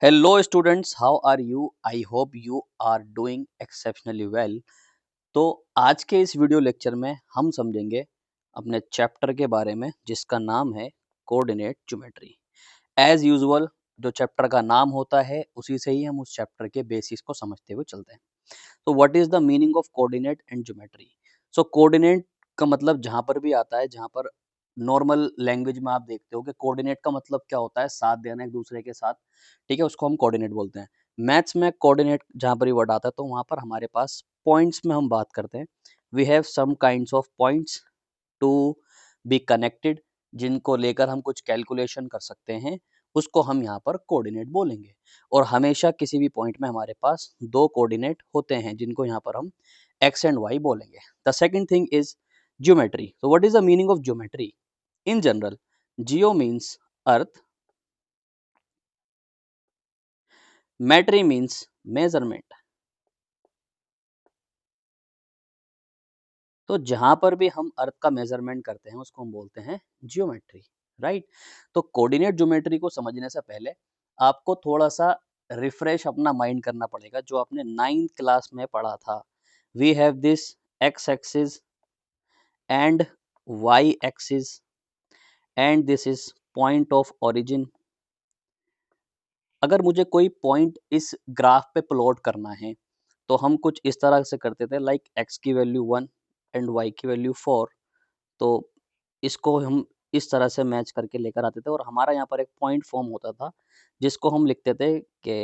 Hello students, how are you? I hope you are doing exceptionally well. तो आज के इस वीडियो लेक्चर में हम समझेंगे अपने चैप्टर के बारे में जिसका नाम है कोऑर्डिनेट ज्योमेट्री। एज यूजुअल जो चैप्टर का नाम होता है उसी से ही हम उस चैप्टर के बेसिस को समझते हुए चलते हैं। तो what is the meaning of coordinate and geometry? So coordinate का मतलब जहां पर भी आता है, जहां पर नॉर्मल लैंग्वेज में आप देखते हो कि कोऑर्डिनेट का मतलब क्या होता है, साथ देना एक दूसरे के साथ, ठीक है, उसको हम कोऑर्डिनेट बोलते हैं। मैथ्स में कोऑर्डिनेट जहां पर ये वर्ड आता है तो वहां पर हमारे पास पॉइंट्स में हम बात करते हैं। We have some kinds of points to be connected, जिनको लेकर हम कुछ कैलकुलेशन कर सकते हैं, उसको हम यहाँ पर कोऑर्डिनेट बोलेंगे। और हमेशा किसी भी पॉइंट में हमारे पास दो कोऑर्डिनेट होते हैं जिनको यहाँ पर हम एक्स एंड वाई बोलेंगे। The second thing is geometry. So what is the meaning of geometry? In general, geo means earth, metry means measurement. तो जहां पर भी हम अर्थ का मेजरमेंट करते हैं उसको हम बोलते हैं जियोमेट्री, राइट। तो कोऑर्डिनेट ज्योमेट्री को समझने से पहले आपको थोड़ा सा रिफ्रेश अपना माइंड करना पड़ेगा जो आपने 9th क्लास में पढ़ा था। We have this X axis and Y axis and this is point of origin. अगर मुझे कोई पॉइंट इस ग्राफ पे प्लॉट करना है तो हम कुछ इस तरह से करते थे, लाइक एक्स की वैल्यू 1 एंड वाई की वैल्यू 4। तो इसको हम इस तरह से मैच करके लेकर आते थे और हमारा यहाँ पर एक पॉइंट फॉर्म होता था जिसको हम लिखते थे कि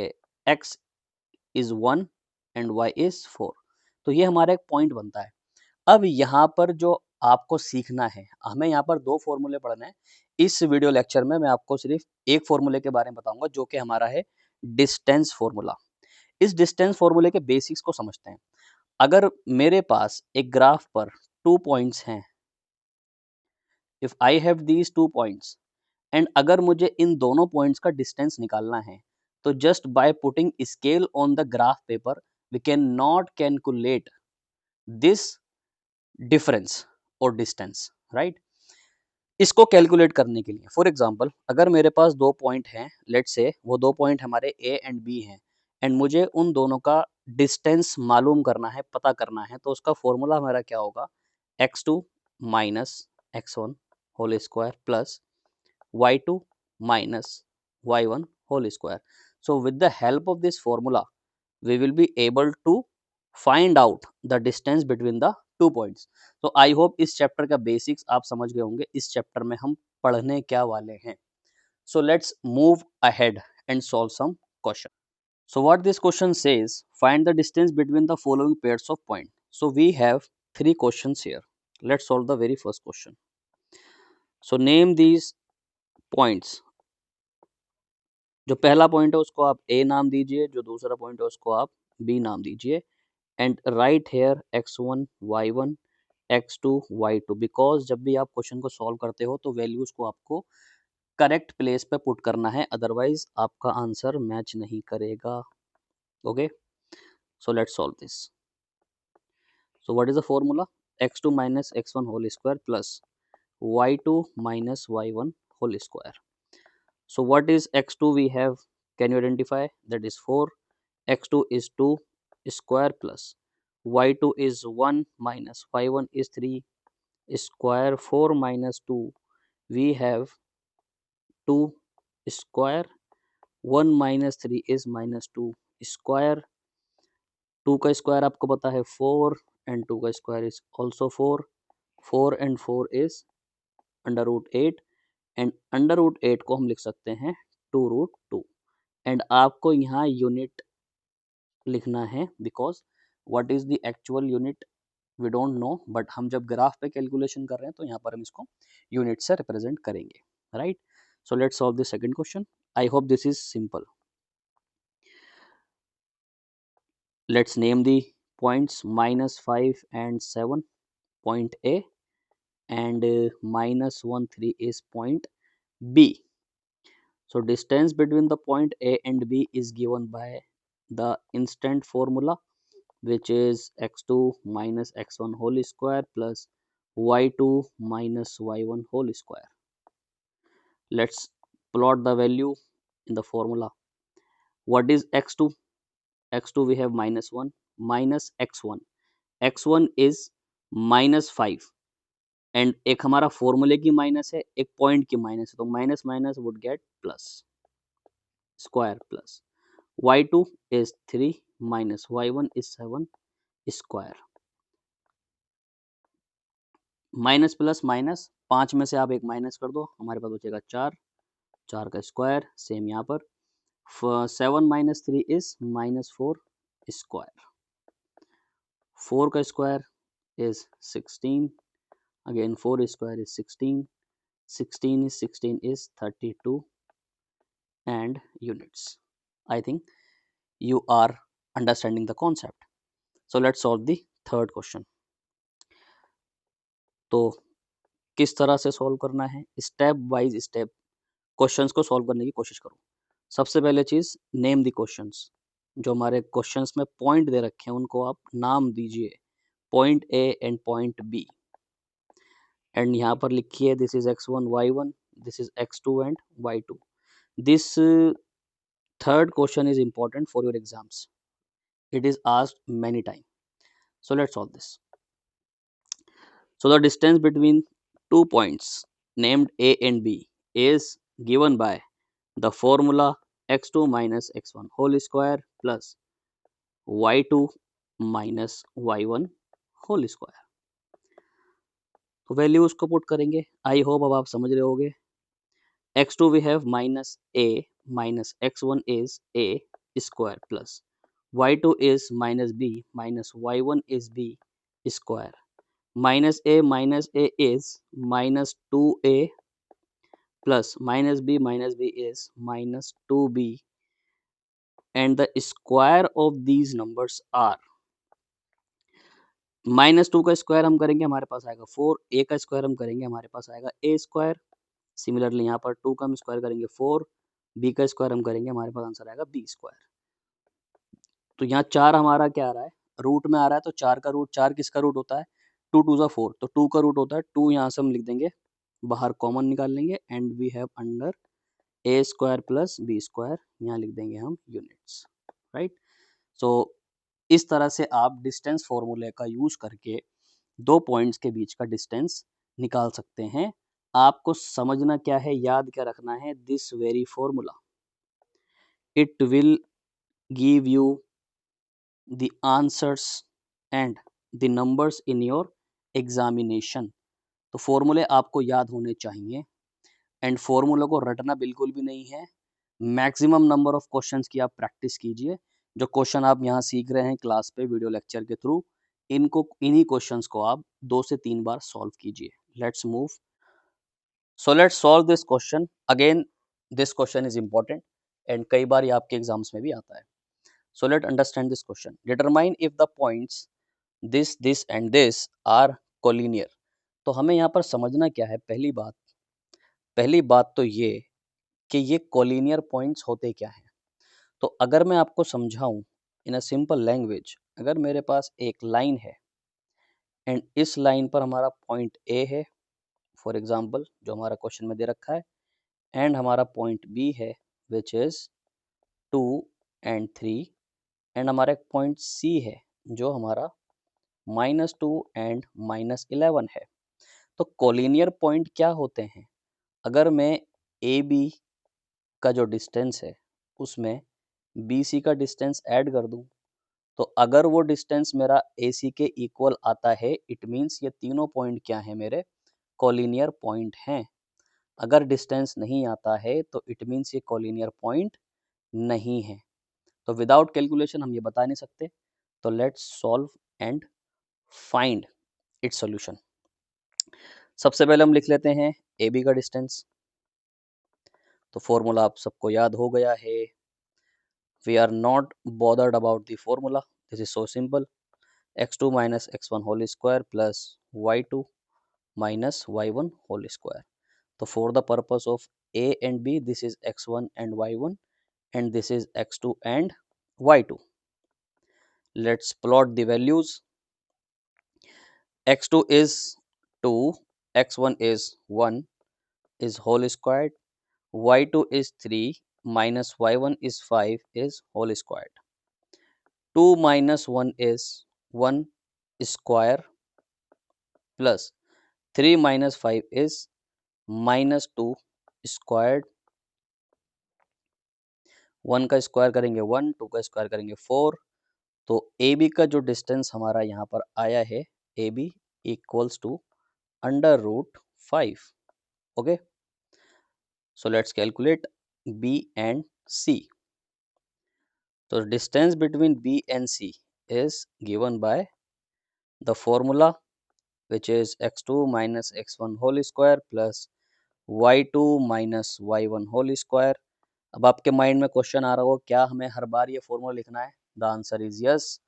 X is 1 and Y is 4। तो ये हमारा एक पॉइंट बनता है। अब यहाँ पर जो आपको सीखना है, हमें यहाँ पर दो फॉर्मूले पढ़ने हैं। इस वीडियो लेक्चर में मैं आपको सिर्फ एक फॉर्मूले के बारे में बताऊंगा जो कि हमारा है डिस्टेंस फॉर्मूला। इस डिस्टेंस फॉर्मूले के बेसिक्स को समझते हैं। अगर मेरे पास एक ग्राफ पर 2 पॉइंट्स हैं, if I have these 2 points, and अगर मुझे इन दोनों पॉइंट्स का डिस्टेंस निकालना है तो just by putting scale on the graph paper we can not calculate this difference और डिस्टेंस, राइट। इसको कैलकुलेट करने के लिए फॉर एग्जांपल अगर मेरे पास दो पॉइंट हैं, लेट्स से वो दो पॉइंट हमारे ए एंड बी हैं, एंड मुझे उन दोनों का डिस्टेंस मालूम करना है, पता करना है, तो उसका फॉर्मूला हमारा क्या होगा? x2 minus x1 whole square plus y2 minus y1 whole square. So with the help of this formula we will be able to find out the distance between the 2 points. तो I hope इस chapter का basics आप समझ गए होंगे, इस chapter में हम पढ़ने क्या वाले हैं। So let's move ahead and solve some question. So what this question says, find the distance between the following pairs of points. So we have three questions here. Let's solve the very first question. So name these points. जो पहला point है उसको आप A नाम दीजिए, जो दूसरा point है उसको आप B नाम दीजिए, and right hair x1 y1 x2 y2, because जब भी आप क्वेश्चन को सॉल्व करते हो तो वैल्यूज को आपको करेक्ट प्लेस पे पुट करना है, अदरवाइज आपका आंसर मैच नहीं करेगा। Okay, so let's solve this. So what is the formula? x2 minus x1 whole square plus y2 minus y1 whole square. So what is x2 we have? Can you identify? That is 4. x2 is 2 square plus y2 is 1 minus y1 is 3 square 4 minus 2. We have 2 square 1 minus 3 is minus 2 square. 2 का square आपको पता है 4 and 2 का square is also 4. 4 and 4 is under root 8 and under root 8 को हम लिख सकते हैं 2 रूट 2। एंड आपको यहाँ यूनिट लिखना है because what is the actual unit we don't know, but हम जब ग्राफ पे कैलकुलेशन कर रहे हैं तो यहाँ पर हम इसको यूनिट से रिप्रेजेंट करेंगे, right. So let's solve the second question. I hope this is simple. Let's name the points -5 and 7, point A, and -1 3 is point B. So distance between the point A and B is given by the instant formula, which is x2 minus x1 whole square plus y2 minus y1 whole square. Let's plot the value in the formula. What is x2? x2 we have -1 minus x1. x1 is -5 and एक हमारा फॉर्मूले की minus है, एक point की minus है, तो minus minus would get plus, square plus y2 is 3 minus y1 is 7 square, minus plus minus, 5 में से आप एक माइनस कर दो, हमारे पास बचेगा 4, 4 का स्क्वायर, सेम यहाँ पर 7 माइनस 3 इज -4 स्क्वायर, 4 का square is 16, again 4 square is 16, 16 is 32 and units. I think you are understanding the concept. So let's solve the third question. तो किस तरह से सॉल्व करना है, स्टेप बाइज स्टेप क्वेश्चंस को सॉल्व करने की कोशिश करो। सबसे पहले चीज, नेम द क्वेश्चंस। जो हमारे क्वेश्चंस में पॉइंट दे रखे हैं उनको आप नाम दीजिए, point A and point B, and यहाँ पर लिखिए this is x1 y1, this is x2 and y2। This third question is important for your exams. It is asked many times. So let's solve this. So the distance between 2 points named A and B is given by the formula x2 minus x1 whole square plus y2 minus y1 whole square. तो value उसको put करेंगे। I hope अब आप समझ रहे होगे। x2 we have minus a minus x1 is a square plus y2 is minus b minus y1 is b square. Minus a is minus 2a plus minus b is minus 2b and the square of these numbers are, -2 का square हम करेंगे हमारे पास आएगा 4, a का square हम करेंगे हमारे पास आएगा a स्क्वायर, सिमिलरली यहाँ पर 2 का हम स्क्वायर करेंगे 4, b का स्क्वायर हम करेंगे हमारे पास आंसर आएगा b स्क्वायर। तो यहाँ 4 हमारा क्या आ रहा है, रूट में आ रहा है, तो 4 का रूट, 4 किसका रूट होता है, 2 2 ज़ा 4, तो 2 का रूट होता है 2, यहाँ से हम लिख देंगे, बाहर कॉमन निकाल लेंगे and we have under a square plus b square, यहाँ लिख देंगे हम यूनिट्स, राइट। सो इस तरह से आप डिस्टेंस फॉर्मूले का यूज करके दो पॉइंट्स के बीच का डिस्टेंस निकाल सकते हैं। आपको समझना क्या है, याद क्या रखना है, this very formula it will give you the answers and the numbers in your examination. तो फॉर्मूले आपको याद होने चाहिए एंड फॉर्मूला को रटना बिल्कुल भी नहीं है। मैक्सिमम नंबर ऑफ क्वेश्चंस की आप प्रैक्टिस कीजिए। जो क्वेश्चन आप यहाँ सीख रहे हैं क्लास पे वीडियो लेक्चर के थ्रू, इन्हीं क्वेश्चंस को आप 2 से 3 बार सॉल्व कीजिए। Let's move. So let's solve this question again. This question is important and कई बार ये आपके एग्जाम्स में भी आता है। So let understand this question. Determine if the points this and this are collinear. तो हमें यहाँ पर समझना क्या है, पहली बात तो ये कि ये कोलिनियर पॉइंट्स होते क्या हैं। तो अगर मैं आपको समझाऊं इन अ सिंपल लैंग्वेज, अगर मेरे पास एक लाइन है एंड इस लाइन पर हमारा पॉइंट ए है फॉर एग्जांपल, जो हमारा क्वेश्चन में दे रखा है, एंड हमारा पॉइंट बी है विच इज 2 एंड 3, एंड हमारा एक पॉइंट सी है जो हमारा -2 एंड -11 है। तो कोलिनियर पॉइंट क्या होते हैं, अगर मैं ए बी का जो डिस्टेंस है उसमें बी सी का डिस्टेंस ऐड कर दूं, तो अगर वो डिस्टेंस मेरा ए सी के इक्वल आता है, इट मीन्स ये तीनों पॉइंट क्या है, मेरे कोलिनियर पॉइंट हैं। अगर डिस्टेंस नहीं आता है तो इट मीन्स ये कोलिनियर पॉइंट नहीं है। तो विदाउट कैलकुलेशन हम ये बता नहीं सकते। तो let's solve and find its solution. सबसे पहले हम लिख लेते हैं ए बी का डिस्टेंस। तो फॉर्मूला आप सबको याद हो गया है। We are not bothered about the formula, this is so simple. x2 minus x1 whole square plus y2 minus y1 whole square. So for the purpose of a and b, this is x1 and y1 and this is x2 and y2. Let's plot the values. x2 is 2, x1 is 1 is whole squared, y2 is 3 minus y1 is 5 is whole squared. 2 minus 1 is 1 square plus 3 minus 5 is minus 2 squared. 1 का square करेंगे 1, 2 का square करेंगे 4. तो ए B का जो distance हमारा यहाँ पर आया है, A B equals to under root 5. Okay, so let's calculate B and C. So distance between B and C is given by the formula, which is x2 minus x1 whole square plus y2 minus y1 whole square. अब आपके mind में question आ रहा हो, क्या हमें हर बार ये formula लिखना है? द आंसर इज यस,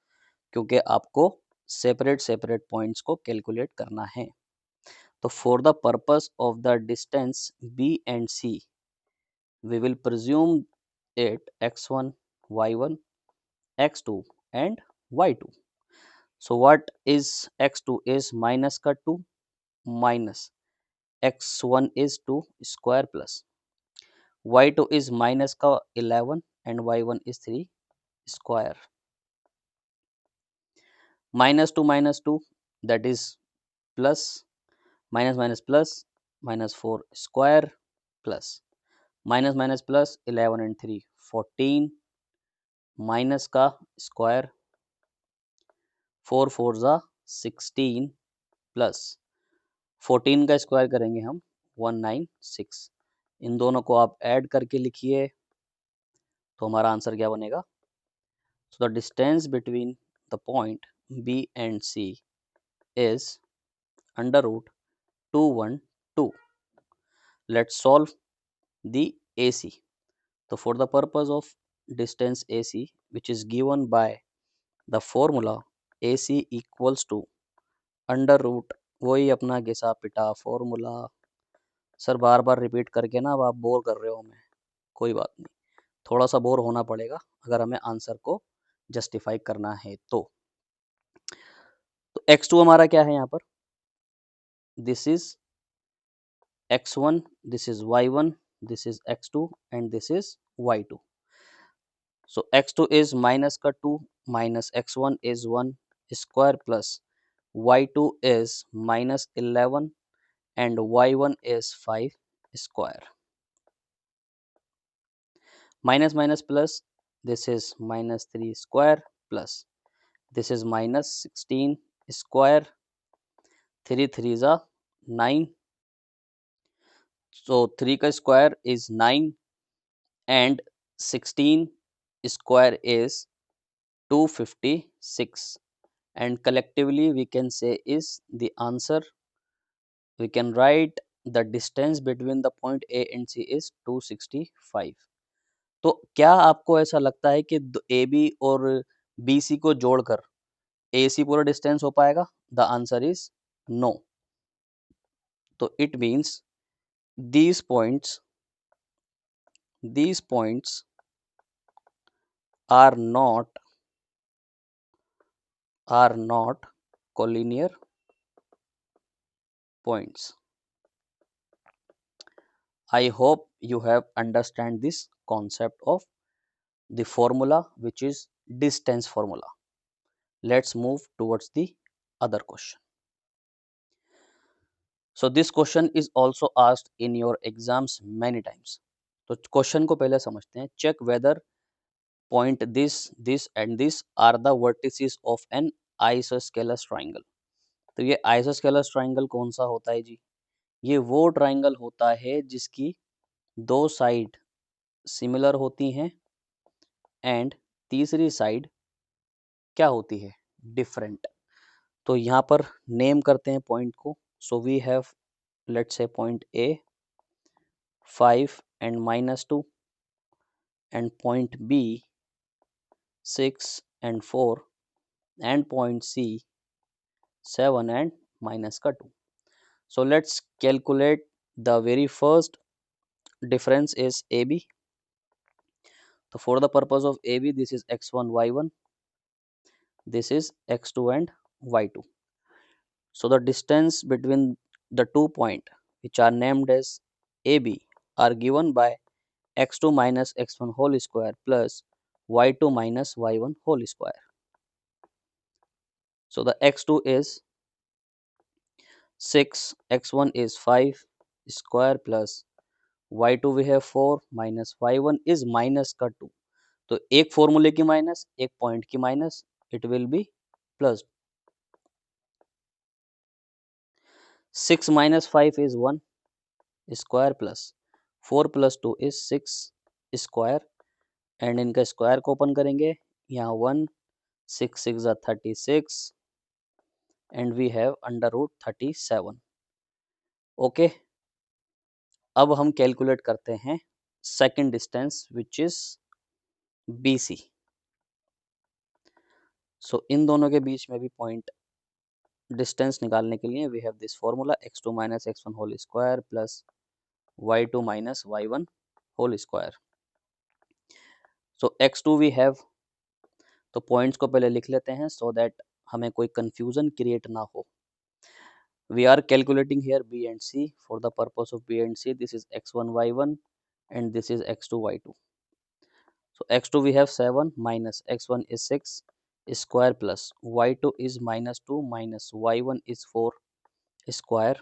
क्योंकि आपको सेपरेट सेपरेट पॉइंट्स को कैलकुलेट करना है. तो for the purpose of the distance B and C, we will presume it x1, y1, x2 and y2. So what is x2 is minus का 2 minus x1 is 2 square plus y2 is minus का 11 and y1 is 3 square. Minus 2 that is plus minus minus plus minus 4 square plus minus minus plus 11 and 3 14 minus का square 4 4 ज़ा 16 plus 14 का square करेंगे हम 196. इन दोनों को आप ऐड करके लिखिए तो हमारा आंसर क्या बनेगा? So the distance between the point B and C is under root 212. Let's solve the AC. So for the purpose of distance AC, which is given by the formula AC equals to under root, वही अपना घिसा पिटा formula. Sir बार बार repeat करके ना अब आप बोर कर रहे हो हमें. कोई बात नहीं, थोड़ा सा बोर होना पड़ेगा अगर हमें आंसर को जस्टिफाई करना है तो x2 हमारा क्या है यहाँ पर? This is x1, this is y1, this is x2 and this is y2. So x2 is minus का 2 minus x1 is 1 square plus y2 is minus 11 and y1 is 5 square. Minus minus plus, this is minus 3 square plus this is minus 16 square. 3 3s are 9. So 3 का square is 9 and 16 square is 256, and collectively we can say is the answer. We can write the distance between the point A and C is 265. तो क्या आपको ऐसा लगता है कि A B और B C को जोड़कर ए सी पूरा डिस्टेंस हो पाएगा? The answer is no. तो it means these points are not collinear points. I hope you have understand this concept of the formula, which is distance formula. Let's move towards the other question. So this question is also asked in your exams many times. तो question को पहले समझते हैं. Check whether point this and this are the vertices of an isosceles triangle. तो ये isosceles triangle कौन सा होता है जी? ये वो ट्राइंगल होता है जिसकी दो साइड सिमिलर होती हैं एंड तीसरी साइड क्या होती है? डिफरेंट. तो यहाँ पर नेम करते हैं पॉइंट को. सो वी हैव लेट्स से point A 5 and minus 2 and point B 6 and 4 and point C 7 and minus का 2. So let's calculate the very first difference is AB. So for the purpose of AB, this is x1 y1, this is x2 and y2. So the distance between the 2 points which are named as AB are given by x2 minus x1 whole square plus y2 minus y1 whole square. So the x2 is 6, x1 is 5 square plus y2 we have 4 minus y1 is minus का 2. तो एक फॉर्मूले की minus, एक point की minus, it will be plus. 6 minus 5 is 1 square plus 4 plus 2 is 6 square and इनका square को open करेंगे, यहाँ 1 6 6 36 and we have under root 37. Okay, अब हम कैलकुलेट करते हैं second distance which is BC. So इन दोनों के बीच में भी पॉइंट डिस्टेंस निकालने के लिए we have this formula x2 minus x1 whole square plus y2 minus y1 whole square. So x2 we have, तो पॉइंट्स को पहले लिख लेते हैं सो दैट हमें कोई कंफ्यूजन क्रिएट ना हो. We are calculating here B and C. For the purpose of B and C, this is x1 y1 and this is x2 y2. So x2 we have 7 minus x1 is 6 square plus y2 is minus 2 minus y1 is 4 square.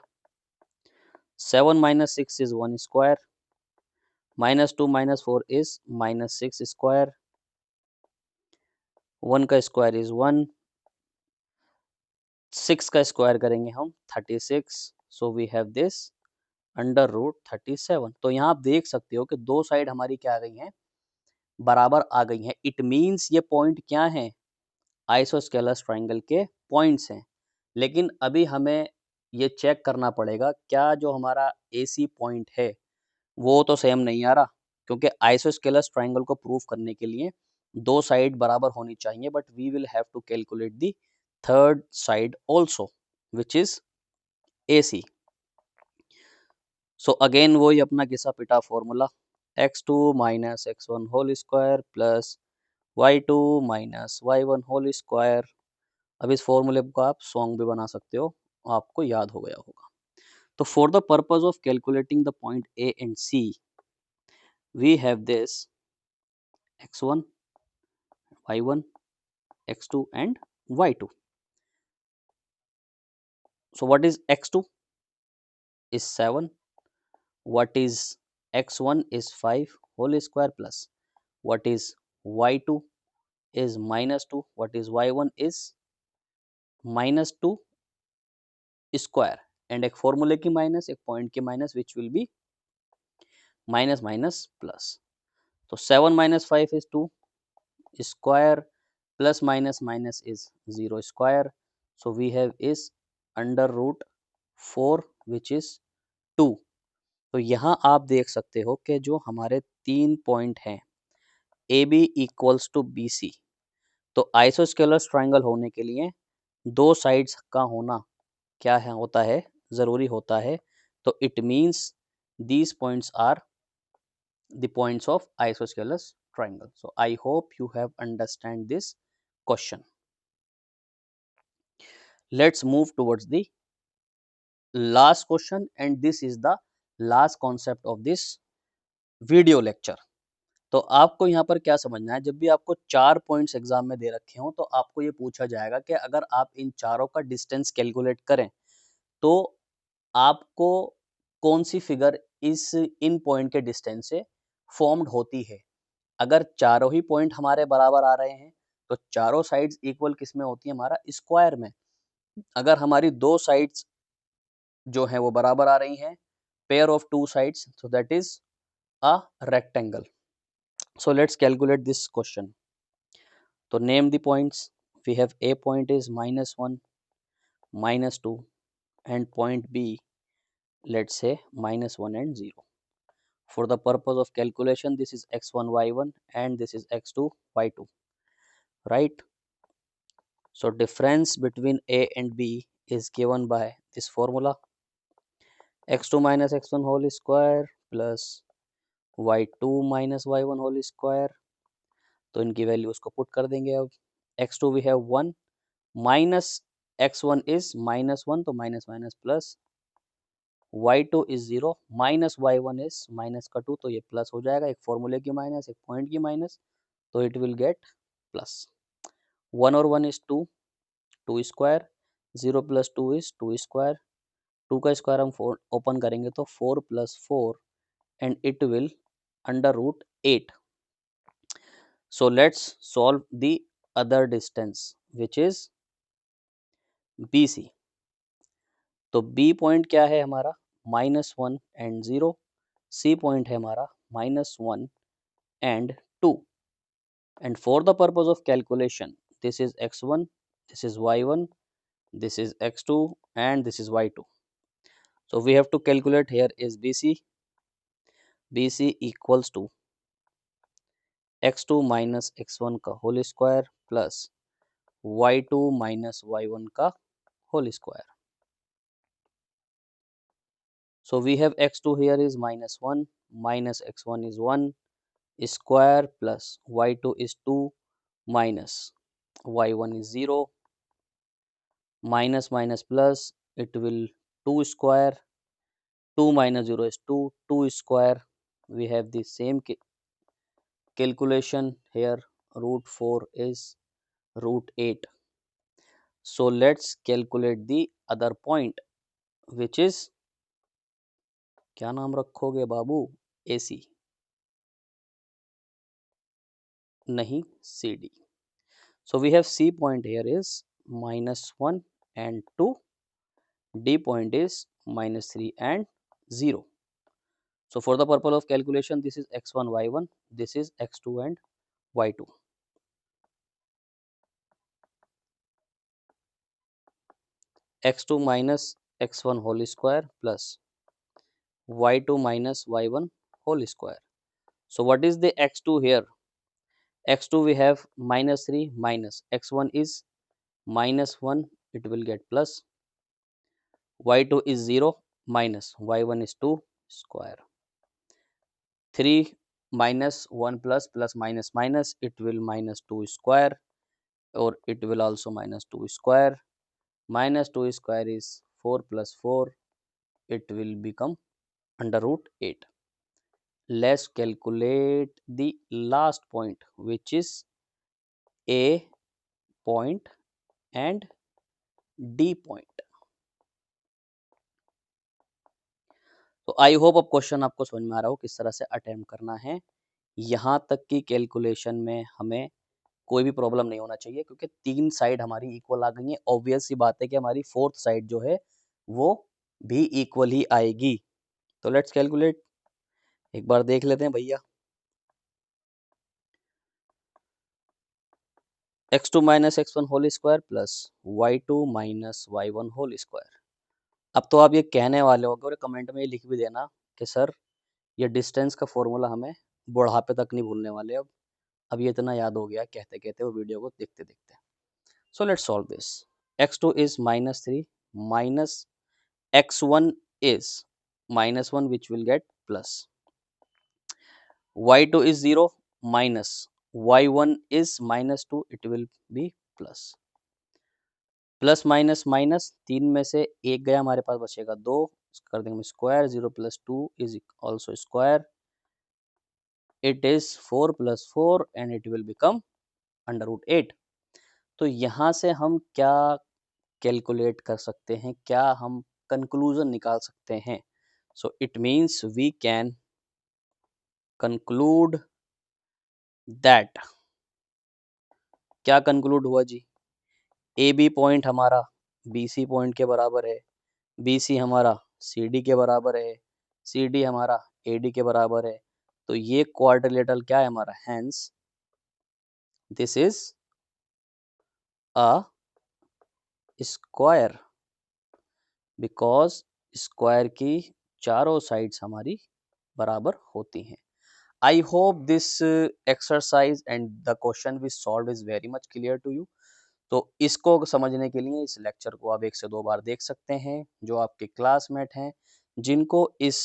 7 minus 6 is 1 square. Minus 2 minus 4 is minus 6 square. 1 का square is 1. 6 का square करेंगे हम 36. So we have this under root 37. तो यहाँ आप देख सकते हो कि दो साइड हमारी क्या आ गई हैं, बराबर आ गई हैं. इट मीन्स ये पॉइंट क्या है, आइसोस्केलस ट्राइंगल के पॉइंट्स हैं. लेकिन अभी हमें ये चेक करना पड़ेगा क्या जो हमारा AC पॉइंट है वो तो सेम नहीं आ रहा, क्योंकि आइसोस्केलस ट्राइंगल को प्रूव करने के लिए दो साइड बराबर होनी चाहिए. But we will have to calculate the third side also which is AC. So again वही अपना घिसा पिटा formula, x2 minus x1 whole square plus y2 minus y1 whole square. अब इस फॉर्मूले को आप सॉन्ग भी बना सकते हो, आपको याद हो गया होगा. तो for the purpose of calculating the point A and C, we have this x1, y1, x2 and y2. So what is x2 is 7, what is x1 is 5 whole square plus what is y2 is minus 2, what is y1 is minus 2 square and एक फॉर्मूले की minus, एक point की minus which will be minus minus plus. तो 7 minus 5 is 2 square plus minus minus is 0 square. So we have is under root 4 which is 2. तो यहाँ आप देख सकते हो कि जो हमारे तीन पॉइंट हैं AB इक्वल्स टू BC, तो आइसोस्केलस ट्राइंगल होने के लिए दो साइड्स का होना क्या है, होता है, ज़रूरी होता है. तो it means these points are the points of isosceles triangle. So I hope you have understand this question. Let's move towards the last question and this is the last concept of this video lecture. तो आपको यहाँ पर क्या समझना है, जब भी आपको 4 पॉइंट्स एग्जाम में दे रखे हों तो आपको ये पूछा जाएगा कि अगर आप इन चारों का डिस्टेंस कैलकुलेट करें तो आपको कौन सी फिगर इस इन पॉइंट के डिस्टेंस से फॉर्म्ड होती है. अगर चारों ही पॉइंट हमारे बराबर आ रहे हैं तो चारों साइड्स इक्वल किस में होती है, हमारा स्क्वायर में. अगर हमारी दो साइड्स जो हैं वो बराबर आ रही हैं, pair of two sides, so that is a rectangle. So let's calculate this question. So name the points. We have A point is -1, -2 and point B, let's say -1 and 0. For the purpose of calculation, this is x1 y1 and this is x2 y2, right? So difference between A and B is given by this formula, x2 minus x1 whole square plus y2 minus y1 whole square. तो इनकी values को put कर देंगे. अब x2 we have 1 minus x1 is -1, तो minus minus plus y2 is 0 minus y1 is minus का 2, तो ये प्लस हो जाएगा, एक फॉर्मूले की माइनस, एक पॉइंट की माइनस, तो इट विल गेट प्लस। 1 और 1 is 2, 2 square, 0 plus 2 is 2 square, 2 का स्क्वायर हम ओपन करेंगे तो 4 plus 4 and it will under root 8। So let's solve the other distance which is BC। तो B पॉइंट क्या है हमारा, -1 एंड 0, C पॉइंट है हमारा -1 and 2, and for the purpose of calculation this is x1, this is y1, this is x2 and this is y2। So we have to calculate here is BC equals to x2 minus x1 का whole square plus y2 minus y1 का whole square. So we have x2 here is -1 minus x1 is 1 square plus y2 is 2 minus y1 is 0 minus minus plus it will 2 square, 2 minus 0 is 2, 2 square, we have the same calculation here, root 4 is root 8। So let's calculate the other point which is, क्या नाम रखोगे बाबू, AC नहीं CD। So we have C point here is -1 and 2, D point is -3 and 0। So for the purpose of calculation this is x1 y1, this is x2 and y2। x2 minus x1 whole square plus y2 minus y1 whole square। So what is the x2 here? x2 we have -3 minus x1 is -1, it will get plus y2 is 0 minus y1 is 2 square, 3 minus 1 plus plus minus minus it will -2 square, or it will also -2 square, -2 square is 4 plus 4, it will become under root 8। Let's calculate the last point which is A point and D point। तो I hope अब question आपको समझ में आ रहा हो किस तरह से अटेम्प्ट करना है। यहाँ तक की कैलकुलेशन में हमें कोई भी प्रॉब्लम नहीं होना चाहिए क्योंकि 3 साइड हमारी इक्वल आ गई है। ऑब्वियस सी बात है कि हमारी 4th साइड जो है वो भी इक्वल ही आएगी। तो लेट्स कैलकुलेट, एक बार देख लेते हैं भैया। x2 minus x1 whole square plus y2 minus y1 whole square. अब तो आप ये कहने वाले होगे और कमेंट में ये लिख भी देना कि सर ये डिस्टेंस का फॉर्मूला हमें बुढ़ापे तक नहीं भूलने वाले। अब ये इतना याद हो गया कहते कहते वो वीडियो को देखते देखते। सो let's solve this. x2 is -3 minus x1 is -1 which will get plus y2 is 0 minus y1 is -2 it will be plus, plus minus minus 3 में से एक गया हमारे पास बचेगा 2, कर देंगे square, 0 plus 2 is also square, it is 4 plus 4 and it will become under root 8। तो यहाँ से हम क्या कैलकुलेट कर सकते हैं, क्या हम कंक्लूजन निकाल सकते हैं? So it means we can conclude that, क्या कंक्लूड हुआ जी, ए बी पॉइंट हमारा बी सी पॉइंट के बराबर है, बी सी हमारा सी डी के बराबर है, सी डी हमारा ए डी के बराबर है। तो ये क्वाड्रिलेटरल क्या है हमारा, hence this is a square, because square की चारों साइड्स हमारी बराबर होती हैं। I hope this exercise and the question we solved is very much clear to you। तो इसको समझने के लिए इस लेक्चर को आप 1 से 2 बार देख सकते हैं। जो आपके क्लासमेट हैं जिनको इस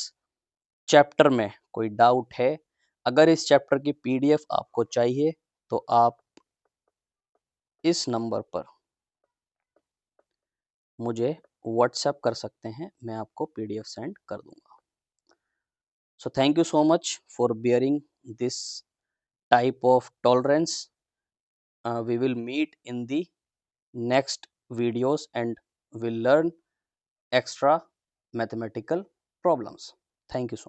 चैप्टर में कोई डाउट है, अगर इस चैप्टर की पीडीएफ आपको चाहिए तो आप इस नंबर पर मुझे व्हाट्सएप कर सकते हैं, मैं आपको पीडीएफ सेंड कर दूंगा। So thank you so much for bearing this type of tolerance. We will meet in the next videos and will learn extra mathematical problems. Thank you so much.